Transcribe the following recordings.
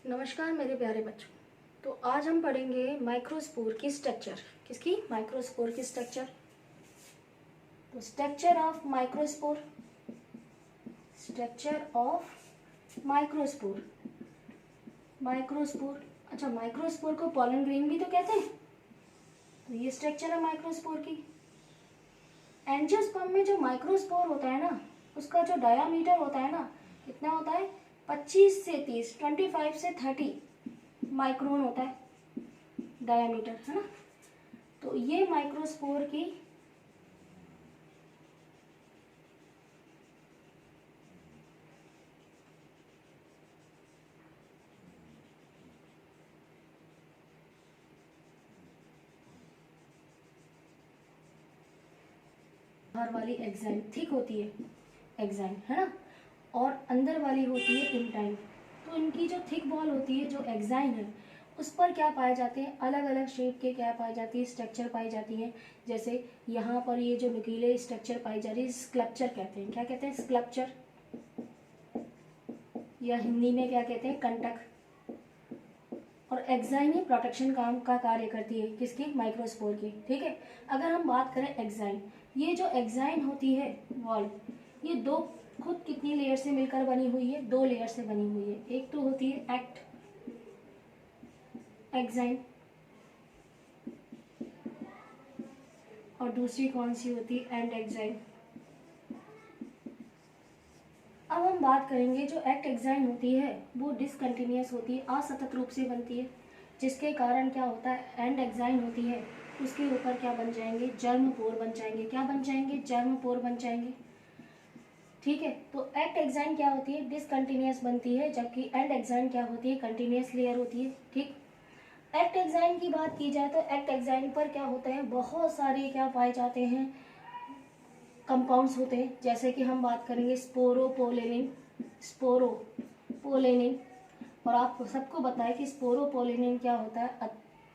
नमस्कार मेरे प्यारे बच्चों। तो आज हम पढ़ेंगे माइक्रोस्पोर की स्ट्रक्चर। किसकी? माइक्रोस्पोर की स्ट्रक्चर। तो structure of microspore, structure of microspore. Microspore, अच्छा माइक्रोस्पोर को पॉलन ग्रेन भी तो कहते हैं। तो ये स्ट्रक्चर है माइक्रोस्पोर की। एंजियोस्पर्म में जो माइक्रोस्पोर होता है ना, उसका जो डायामीटर होता है ना, कितना होता है? 25 से 30, 25 से 30 माइक्रोन होता है डायामीटर, है ना। तो ये माइक्रोस्पोर की बाहर वाली एक्साइन थिक होती है, एक्साइन, है ना, और अंदर वाली होती है इंटाइन। तो इनकी जो थिक वॉल होती है, जो एक्साइन है, उस पर क्या पाए जाते हैं? अलग अलग शेप के क्या पाई जाती है? स्ट्रक्चर पाई जाती है। जैसे यहाँ पर ये जो नुकीले स्ट्रक्चर पाई जा रही है, स्कल्पचर कहते हैं। क्या कहते हैं? स्कल्पचर, या हिंदी में क्या कहते हैं? कंटक। और एक्साइन ही प्रोटेक्शन काम का कार्य करती है। किसकी? माइक्रोस्पोर की। ठीक है। अगर हम बात करें एक्साइन, ये जो एक्साइन होती है वॉल, ये दो खुद कितनी लेयर से मिलकर बनी हुई है? 2 लेयर से बनी हुई है। एक तो होती है एक्ट एक्साइन, और दूसरी कौन सी होती है? And exine. अब हम बात करेंगे, जो एक्ट एक्साइन होती है वो डिसकंटिन्यूअस होती है, असतत रूप से बनती है, जिसके कारण क्या होता है? एंड एक्साइन होती है, उसके ऊपर क्या बन जाएंगे? जर्म पोर बन जाएंगे। क्या बन जाएंगे? जर्म पोर बन जाएंगे। ठीक है। तो एक्ट एक्साइन क्या होती है? डिसकंटिन्यूअस बनती है, जबकि एंड एक्साइन क्या होती है? कंटिन्यूअस लेयर होती है। ठीक। एक्ट एक्साइन की बात की जाए तो एक्ट एक्साइन पर क्या होते हैं? बहुत सारे क्या पाए जाते हैं? कंपाउंड्स होते हैं। जैसे कि हम बात करेंगे स्पोरोपोलेनिन, स्पोरोपोलेनिन। और आप सबको बताएं कि स्पोरोपोलेनिन क्या होता है?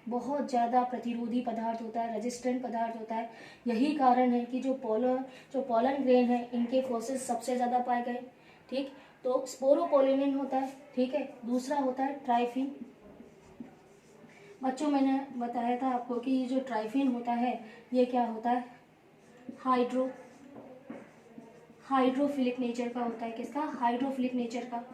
बहुत ज़्यादा प्रतिरोधी पदार्थ होता है, रेजिस्टेंट पदार्थ होता है। यही कारण है कि जो पोलन ग्रेन है, इनके फोर्सेस सबसे ज़्यादा पाए गए। ठीक। तो स्पोरोपोलेनिन होता है। ठीक है। दूसरा होता है ट्राइफिन। बच्चों, मैंने बताया था आपको कि ये जो ट्राइफिन होता है, ये क्या होता है? हाइड्रोफिलिक नेचर का होता है। किसका? हाइड्रोफिलिक नेचर का।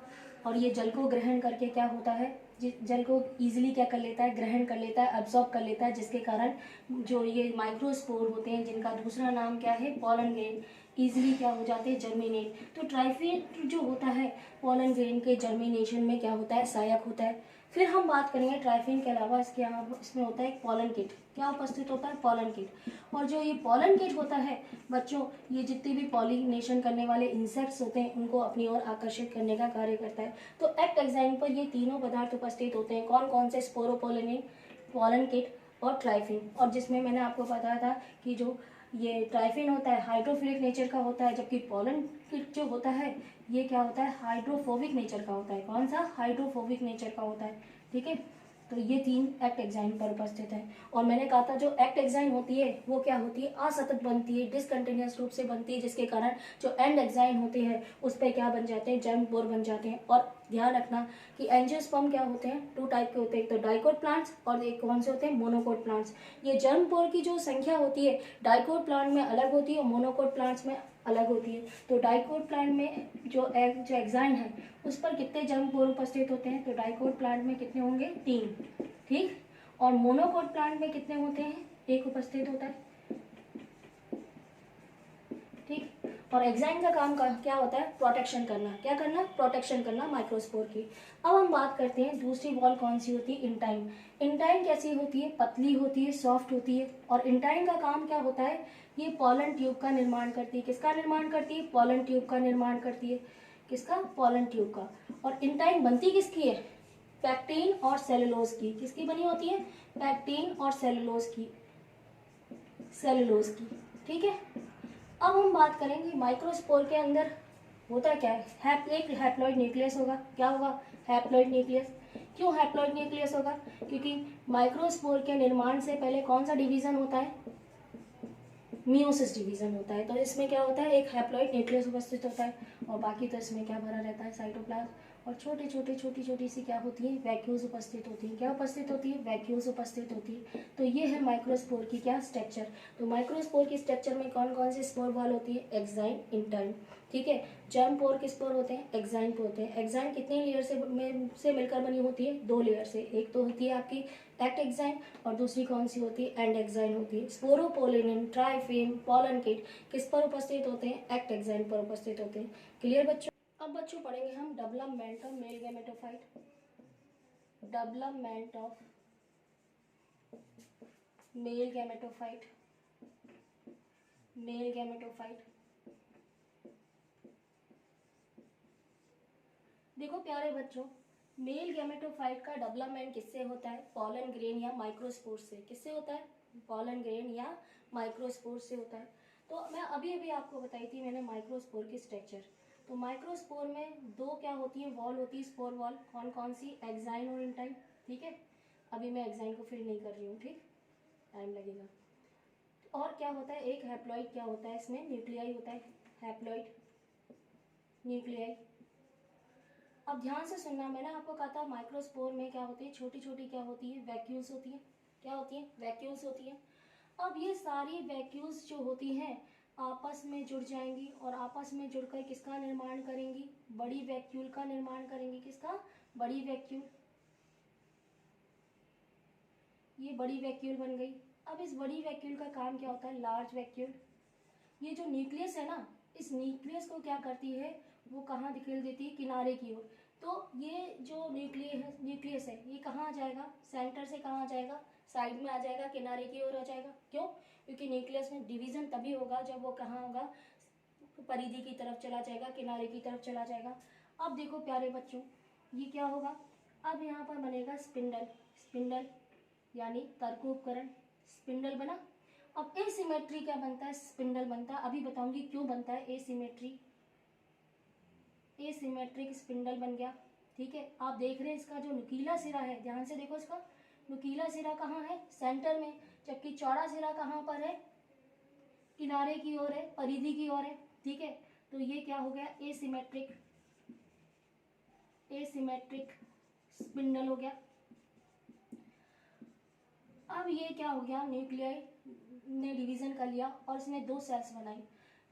और ये जल को ग्रहण करके क्या होता है? जल को इजीली क्या कर लेता है? ग्रहण कर लेता है, अब्सॉर्ब कर लेता है, जिसके कारण जो ये माइक्रोस्पोर होते हैं, जिनका दूसरा नाम क्या है? पॉलन ग्रेन, इजीली क्या हो जाते हैं? जर्मिनेट। तो ट्राइफिन जो होता है पॉलन ग्रेन के जर्मिनेशन में क्या होता है? सहायक होता है। फिर हम बात करेंगे ट्राइफिन के अलावा इसमें होता है एक पॉलन किट। क्या उपस्थित होता है? Pollen kit. और जो ये पॉलन किट होता है बच्चों, ये जितने भी पॉलिनेशन करने वाले इंसेक्ट्स होते हैं, उनको अपनी ओर आकर्षित करने का कार्य करता है। तो एक्ट एक्साइन पर ये तीनों पदार्थ उपस्थित होते हैं। कौन कौन से? स्पोरोपोलेनिन, पॉलन किट और ट्राइफिन। और जिसमें मैंने आपको बताया था कि जो ये ट्राइफिन होता है हाइड्रोफिलिक नेचर का होता है, जबकि पॉलन किट जो होता है ये क्या होता है? हाइड्रोफोबिक नेचर का होता है। कौन सा? हाइड्रोफोबिक नेचर का होता है। ठीक है। तो ये 3 एक्ट एक्साइन पर उपस्थित है। और मैंने कहा था जो एक्ट एक्साइन होती है वो क्या होती है? असतत बनती है, डिसकंटिन्यूअस रूप से बनती है, जिसके कारण जो एंड एक्साइन होते हैं उस पर क्या बन जाते हैं? जर्म पोर बन जाते हैं। और ध्यान रखना कि एंजियोस्पर्म क्या होते हैं? 2 टाइप के होते हैं, एक तो डाइकोट प्लांट्स और एक कौन से होते हैं? Monocot plants. ये जर्म पोर की जो संख्या होती है डाइकोट प्लांट में अलग होती है और मोनोकोट प्लांट्स में अलग होती है। तो डाइकोट प्लांट में जो एक्साइन है उस पर कितने जर्म पोर उपस्थित होते हैं? तो डाइकोट प्लांट में कितने होंगे? 3। ठीक। और मोनोकोट प्लांट में कितने होते हैं? 1 उपस्थित होता है। ठीक। और एक्साइन का काम क्या होता है? प्रोटेक्शन करना। क्या करना? प्रोटेक्शन करना माइक्रोस्पोर की। अब हम बात करते हैं दूसरी वॉल कौन सी होती है? इंटाइन। इंटाइन कैसी होती है? पतली होती है, सॉफ्ट होती है। और इंटाइन का काम क्या होता है? ये पॉलन ट्यूब का निर्माण करती है। किसका निर्माण करती है? पॉलन ट्यूब का निर्माण करती है। किसका? पॉलन ट्यूब का। और इंटाइन बनती किसकी है? पैक्टीन और सेलुलोज की। किसकी बनी होती है? पैक्टीन और सेलुलोज की, ठीक है। अब हम बात करेंगे माइक्रोस्पोर के अंदर होता क्या है? एक हैप्लॉइड न्यूक्लियस होगा। क्या होगा? Haploid nucleus. क्यों हैप्लॉइड न्यूक्लियस होगा? क्योंकि माइक्रोस्पोर के निर्माण से पहले कौन सा डिवीजन होता है? मियोसिस डिवीजन होता है। तो इसमें क्या होता है? एक हैप्लॉइड न्यूक्लियस उपस्थित होता है और बाकी तो इसमें क्या भरा रहता है? साइटोप्लाज्म। और छोटे छोटे छोटी छोटी सी क्या होती है, वैक्यूल्स उपस्थित होती हैं। क्या उपस्थित होती है, वैक्यूल्स उपस्थित होती है। तो ये है माइक्रोस्पोर की क्या स्ट्रक्चर। तो माइक्रोस्पोर की स्ट्रक्चर में कौन कौन सी स्पोर वॉल होती है, एक्साइन, इंटाइन, ठीक है। जर्म पोर के स्पोर होते हैं, एक्साइन पे होते हैं। एक्साइन कितने लेयर से मिलकर बनी होती है, 2 लेयर से। एक तो होती है आपकी एक्ट एक्साइन और दूसरी कौन सी होती है, एंड एक्साइन होती है। स्पोरोपोलिन, ट्राइफेम, पॉलन किट किस पर उपस्थित होते हैं, एक्ट एक्साइन पर उपस्थित होते हैं। क्लियर बच्चों। अब बच्चों पढ़ेंगे हम development of male gametophyte. Development of male gametophyte. Male gametophyte. देखो प्यारे बच्चों, मेल गैमेटोफाइट का डेवलपमेंट किससे होता है, पॉलन ग्रेन या माइक्रोस्पोर से। किससे होता है, पॉलन ग्रेन या माइक्रोस्पोर से होता है। तो मैं अभी अभी आपको बताई थी मैंने माइक्रोस्पोर की स्ट्रक्चर। तो माइक्रोस्पोर में 2 क्या होती है, वॉल होती है, स्पोर वॉल। कौन कौन सी, एक्साइन और इंटाइन, ठीक है। अभी मैं एक्साइन को फिल नहीं कर रही हूँ, ठीक, टाइम लगेगा। और क्या होता है, एक हैप्लॉइड क्या होता है, इसमें न्यूक्लियाई होता है, हैप्लॉइड न्यूक्लियाई। अब ध्यान से सुनना, मैंने आपको कहा था माइक्रोस्पोर में क्या होती है, छोटी छोटी क्या होती है, वैक्यूल्स होती है। क्या होती है, वैक्यूल्स होती है। अब ये सारी वैक्यूल्स जो होती हैं आपस में जुड़ जाएंगी और आपस में जुड़कर किसका निर्माण करेंगी, बड़ी वैक्यूल का निर्माण करेंगी। किसका, बड़ी वैक्यूल। ये बड़ी वैक्यूल बन गई। अब इस बड़ी वैक्यूल का काम क्या होता है, लार्ज वैक्यूल। ये जो न्यूक्लियस है ना, इस न्यूक्लियस को क्या करती है, वो कहाँ धकेल देती है, किनारे की ओर। तो ये जो न्यूक्लियस है ये कहाँ आ जाएगा, सेंटर से कहाँ आ जाएगा, साइड में आ जाएगा, किनारे की ओर आ जाएगा। क्यों, क्योंकि न्यूक्लियस में डिवीजन तभी होगा जब वो कहाँ होगा, परिधि की तरफ चला जाएगा, किनारे की तरफ चला जाएगा। अब देखो प्यारे बच्चों, ये क्या होगा, अब यहाँ पर बनेगा स्पिंडल। स्पिंडल यानी तर्क उपकरण, स्पिंडल बना। अब एसिमेट्री क्या बनता है, स्पिंडल बनता है। अभी बताऊंगी क्यों बनता है एसिमेट्री। एसिमेट्रिक स्पिंडल बन गया, ठीक है। आप देख रहे हैं इसका जो नुकीला सिरा है, ध्यान से देखो, इसका नुकीला सिरा कहाँ है, सेंटर में, जबकि चौड़ा सिरा कहाँ पर है, किनारे की ओर है, परिधि की ओर है, ठीक है। तो ये क्या हो गया, एसिमेट्रिक, एसिमेट्रिक स्पिंडल हो गया। अब ये क्या हो गया, न्यूक्लियाई ने डिवीजन कर लिया और इसने 2 सेल्स बनाई।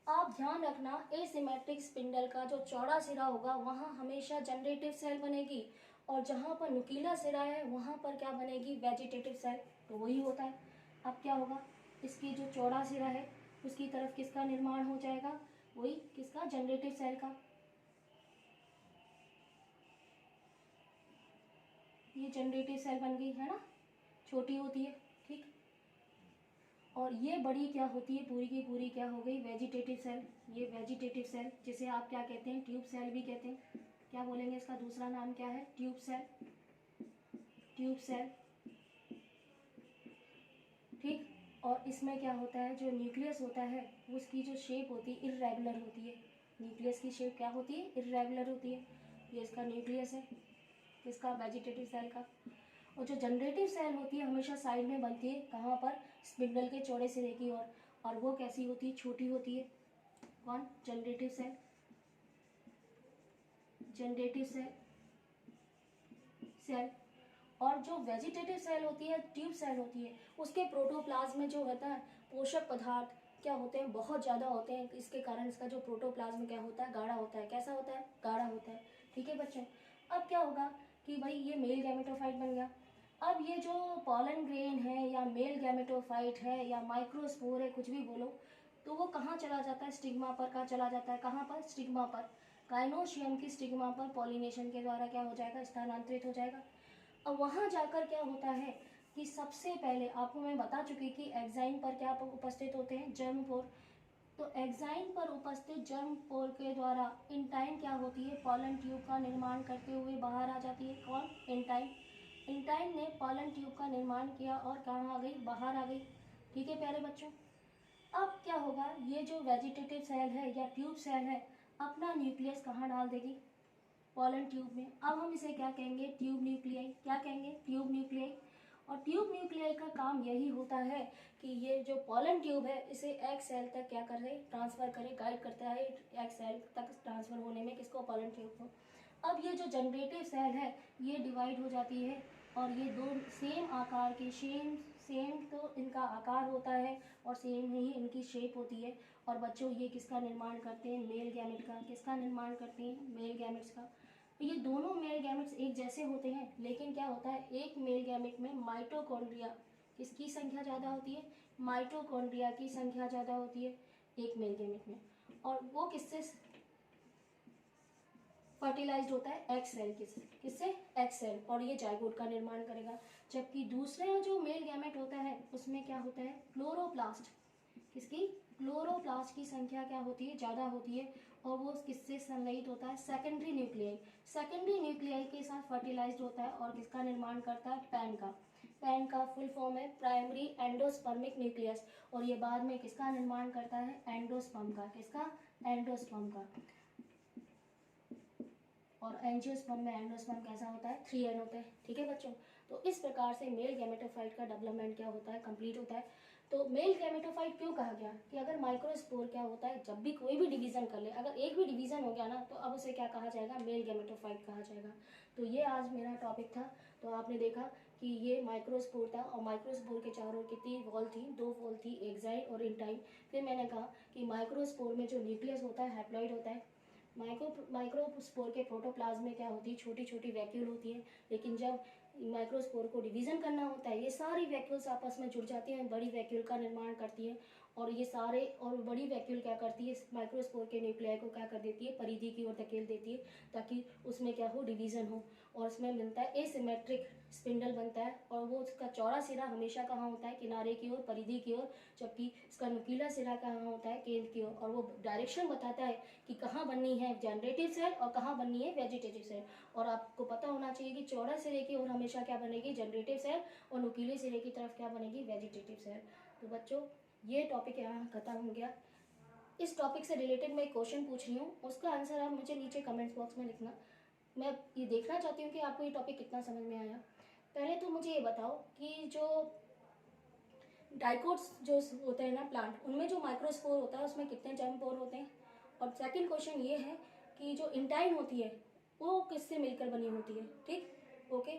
आप ध्यान रखना, एसिमेट्रिक स्पिंडल का जो चौड़ा सिरा होगा वहां हमेशा जनरेटिव सेल बनेगी और जहां पर नुकीला सिरा है वहां पर क्या बनेगी, वेजिटेटिव सेल। तो वही होता है। अब क्या होगा, इसकी जो चौड़ा सिरा है उसकी तरफ किसका निर्माण हो जाएगा, वही किसका, जनरेटिव सेल का। ये जनरेटिव सेल बन गई है ना, छोटी होती है, ठीक। और ये बड़ी क्या होती है, पूरी की पूरी क्या हो गई, वेजिटेटिव सेल। ये वेजिटेटिव सेल जिसे आप क्या कहते हैं, ट्यूब सेल भी कहते हैं। क्या बोलेंगे, इसका दूसरा नाम क्या है, ट्यूब सेल, ट्यूब सेल, ठीक। और इसमें क्या होता है, जो न्यूक्लियस होता है उसकी जो शेप होती है इर्रेगुलर होती है। न्यूक्लियस की शेप क्या होती है, इर्रेगुलर होती है। ये इसका न्यूक्लियस है, इसका वेजिटेटिव सेल का। और जो जनरेटिव सेल होती है हमेशा साइड में बनती है, कहाँ पर, स्पिंडल के चौड़े सिरे की ओर। और वो कैसी होती है, छोटी होती है। कौन, generative cell, generative cell, cell. और जो वेजिटेटिव सेल होती है, ट्यूब सेल होती है, उसके प्रोटोप्लाज्म में जो होता है पोषक पदार्थ क्या होते हैं, बहुत ज़्यादा होते हैं। इसके कारण इसका जो प्रोटोप्लाज्म क्या होता है, गाढ़ा होता है। कैसा होता है, गाढ़ा होता है, ठीक है बच्चों। अब क्या होगा कि भाई ये मेल गैमेटोफाइट बन गया। अब ये जो पॉलन ग्रेन है या मेल गैमेटोफाइट है या माइक्रोस्पोर है, कुछ भी बोलो, तो वो कहाँ चला जाता है, स्टिग्मा पर। कहाँ चला जाता है, कहाँ पर, स्टिग्मा पर। गाइनोशियम की स्टिग्मा पर पॉलिनेशन के द्वारा क्या हो जाएगा, स्थानांतरित हो जाएगा। अब वहाँ जाकर क्या होता है कि सबसे पहले आपको मैं बता चुकी कि एक्साइन पर क्या उपस्थित होते हैं, जर्म पोर। तो एक्साइन पर उपस्थित जर्म पोर के द्वारा इंटाइन क्या होती है, पॉलन ट्यूब का निर्माण करते हुए बाहर आ जाती है। कौन, इंटाइन। इंटाइन ने पॉलन ट्यूब का निर्माण किया और कहाँ आ गई, बाहर आ गई, ठीक है प्यारे बच्चों। अब क्या होगा, ये जो वेजिटेटिव सेल है या ट्यूब सेल है अपना न्यूक्लियस कहाँ डाल देगी, पॉलन ट्यूब में। अब हम इसे क्या कहेंगे, ट्यूब न्यूक्लियाई। क्या कहेंगे, ट्यूब न्यूक्लियाई। और ट्यूब न्यूक्लियाई का काम यही होता है कि ये जो पॉलन ट्यूब है इसे एग सेल तक क्या करे, ट्रांसफर करे, गाइड करता है एग सेल तक ट्रांसफर होने में, किसको, पॉलन ट्यूब को। अब ये जो जनरेटिव सेल है ये डिवाइड हो जाती है और ये दो सेम आकार के सेम तो इनका आकार होता है और सेम ही इनकी शेप होती है। और बच्चों ये किसका निर्माण करते हैं? मेल गैमेट का। किसका निर्माण करते हैं? मेल गैमेट्स का। ये दोनों मेल गैमेट्स एक जैसे होते हैं, लेकिन क्या होता है, एक मेल गैमेट में माइटोकॉन्ड्रिया किसकी संख्या ज़्यादा होती है? माइटोकॉन्ड्रिया की संख्या ज़्यादा होती है एक मेल गैमेट में। और वो किससे फर्टिलाइज्ड होता है? X cell. किससे? X cell. और ये जाइगोट का निर्माण करेगा। जबकि दूसरा जो मेल गैमेट होता है उसमें क्या होता है? क्लोरोप्लास्ट। किसकी? क्लोरोप्लास्ट की संख्या क्या होती है? ज़्यादा होती है। और वो किससे संलयित होता है? Secondary nuclei. सेकेंडरी न्यूक्लियाई के साथ फर्टिलाइज्ड होता है और किसका निर्माण करता है? पैन का। पैन का फुल फॉर्म है प्राइमरी एंडोस्पर्मिक न्यूक्लियस। और ये बाद में किसका निर्माण करता है? एंडोस्पर्म का। किसका? एंडोस्पर्म का। और एंजियोस्पर्म में एंडोस्पर्म कैसा होता है? 3N होता है। ठीक है बच्चों, तो इस प्रकार से मेल गैमेटोफाइट का डेवलपमेंट क्या होता है? कंप्लीट होता है। तो मेल गैमेटोफाइट क्यों कहा गया? कि अगर माइक्रोस्पोर क्या होता है, जब भी कोई भी डिवीजन कर ले, अगर एक भी डिवीजन हो गया ना, तो अब उसे क्या कहा जाएगा? मेल गैमेटोफाइट कहा जाएगा। तो ये आज मेरा टॉपिक था। तो आपने देखा कि ये माइक्रोस्पोर था और माइक्रोस्पोर के चारों कितनी वॉल थी? 2 वॉल थी, एक्साइल और इंटाइन। फिर मैंने कहा कि माइक्रोस्पोर में जो न्यूक्लियस होता है हैप्लॉइड होता है। माइक्रोस्पोर के प्रोटोप्लाज्म में क्या होती है? छोटी छोटी वैक्यूल होती है। लेकिन जब माइक्रोस्पोर को डिवीजन करना होता है, ये सारी वैक्यूल्स आपस में जुड़ जाती हैं, बड़ी वैक्यूल का निर्माण करती है। और ये सारे और बड़ी वैक्यूल क्या करती है? माइक्रोस्पोर के न्यूक्लियाई को क्या कर देती है? परिधि की ओर धकेल देती है, ताकि उसमें क्या हो? डिवीजन हो। और उसमें मिलता है एसिमेट्रिक स्पिंडल बनता है। और वो उसका चौड़ा सिरा हमेशा कहाँ होता है? किनारे की ओर, परिधि की ओर। जबकि इसका नुकीला सिरा कहाँ होता है? केंद्र की ओर। और वो डायरेक्शन बताता है कि कहाँ बननी है जनरेटिव सेल और कहाँ बननी है वेजिटेटिव सेल। और आपको पता होना चाहिए कि चौड़ा सिरे की ओर हमेशा क्या बनेगी? Generative cell. और नुकीले सिरे की तरफ क्या बनेगी? Vegetative cell. तो बच्चों ये टॉपिक यहाँ खत्म हो गया। इस टॉपिक से रिलेटेड मैं एक क्वेश्चन पूछ रही हूँ, उसका आंसर आप मुझे नीचे कमेंट्स बॉक्स में लिखना। मैं ये देखना चाहती हूँ कि आपको ये टॉपिक कितना समझ में आया। पहले तो मुझे ये बताओ कि जो डाइकोट्स जो होते हैं ना प्लांट, उनमें जो माइक्रोस्पोर होता है उसमें कितने जर्म पोर होते हैं? और सेकंड क्वेश्चन ये है कि जो इंटाइन होती है वो किससे मिलकर बनी होती है? ठीक, ओके।